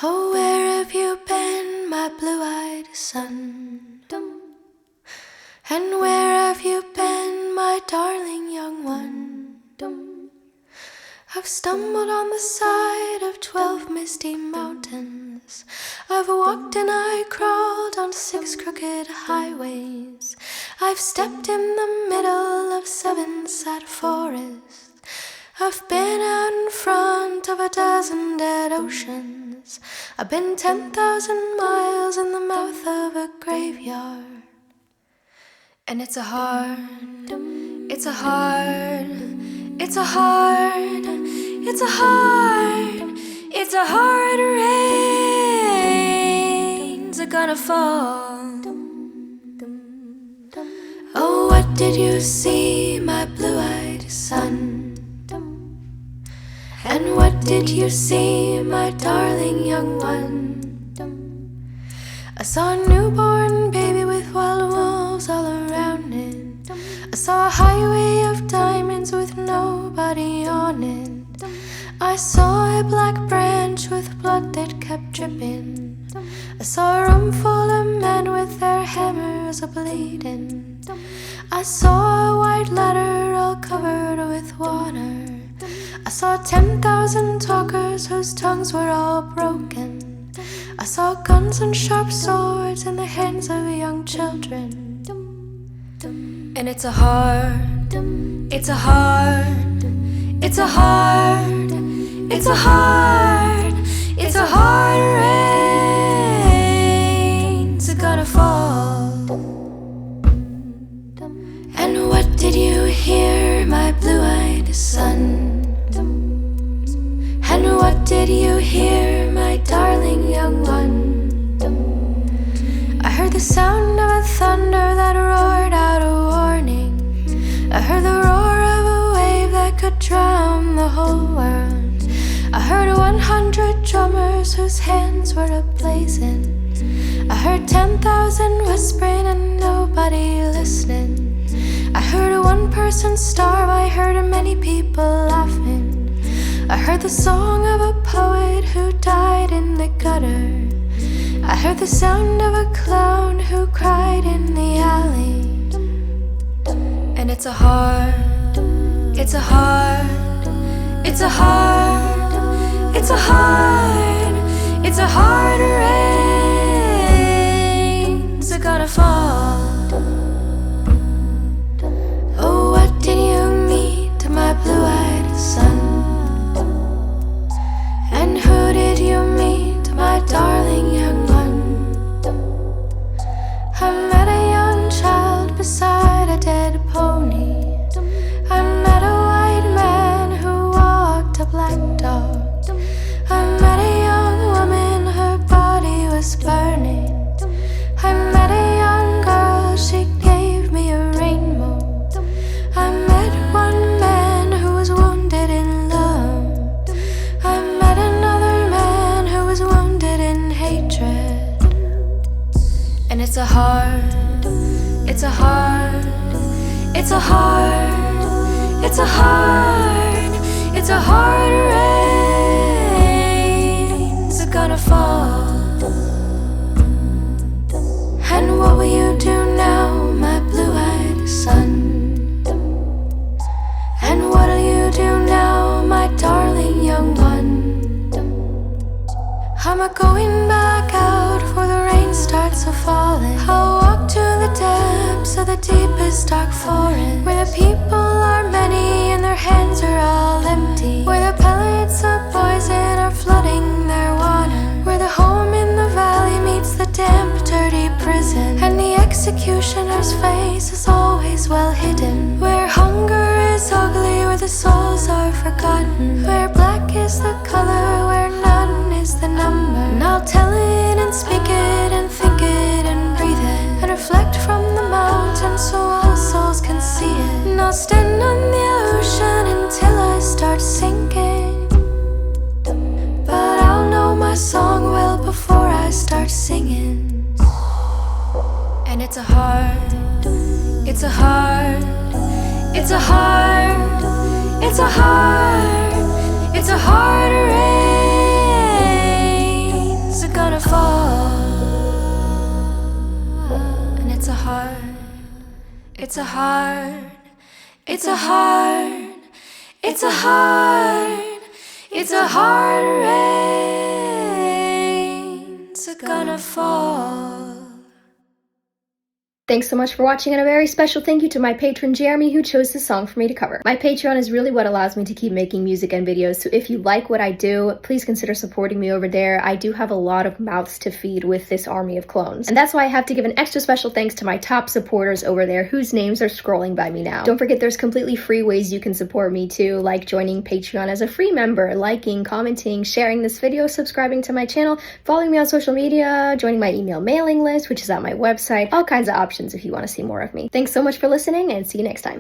Oh, where have you been, my blue-eyed son? And where have you been, my darling young one? I've stumbled on the side of 12 misty mountains. I've walked and I crawled on 6 crooked highways. I've stepped in the middle of 7 sad forests. I've been out in front of a dozen dead oceans. I've been 10,000 miles in the mouth of a graveyard. And it's a hard rain. It's a hard rain's gonna fall. Oh, what did you see, my blue-eyed son? And what did you see, my darling young one? I saw a newborn baby with wild wolves all around it. I saw a highway of diamonds with nobody on it. I saw a black branch with blood that kept dripping. I saw a room full of men with their hammers a-bleeding. I saw a white ladder all covered with water. I saw 10,000 talkers whose tongues were all broken. I saw guns and sharp swords in the hands of young children. And it's a hard rain's gonna fall. And what did you hear, my blue-eyed son? And what did you hear, my darling young one? I heard the sound of a thunder that roared out a warning. I heard the roar of a wave that could drown the whole world. I heard 100 drummers whose hands were a-blazing. I heard 10,000 whispering and nobody listening. I heard one person starve, I heard many people laughing. I heard the song of a poet who died in the gutter. I heard the sound of a clown who cried in the alley. And it's a hard rain's gonna fall. Oh, what did you meet, my blue-eyed son? And who did you meet, my darling young one? I met a young child beside a dead pony. I met a white man who walked a black dog. I met a young woman, her body was burning. I met a young girl, she gave me a rainbow. I met one man who was wounded in love. I met another man who was wounded in hatred. And it's a hard rain's gonna fall. And what will you do now, my blue-eyed son? And what'll you do now, my darling young one? I'm a-going back out for the rain starts a-falling. I'll walk to the depths of the deepest dark forest, where the people are many and their hands are all empty, where the pellets of poison are flooding their water, where the home in the valley meets the damp, dirty prison, and the executioner's face is always well hidden, where hunger is ugly, where the souls are forgotten, where black is the color, where none is the number. And I'll tell it and speak it and think it and breathe it and reflect from the mountain so all souls can see it. And I'll stand on the ocean until I start sinking, but I'll know my song well before I start singing. And it's a hard rain's It's a hard, it's a hard, it's a hard, it's a hard rain's gonna fall. Thanks so much for watching, and a very special thank you to my patron Jeremy, who chose this song for me to cover. My Patreon is really what allows me to keep making music and videos, so if you like what I do, please consider supporting me over there. I do have a lot of mouths to feed with this army of clones. And that's why I have to give an extra special thanks to my top supporters over there, whose names are scrolling by me now. Don't forget there's completely free ways you can support me too, like joining Patreon as a free member, liking, commenting, sharing this video, subscribing to my channel, following me on social media, joining my email mailing list, which is at my website, all kinds of options if you want to see more of me. Thanks so much for listening, and see you next time.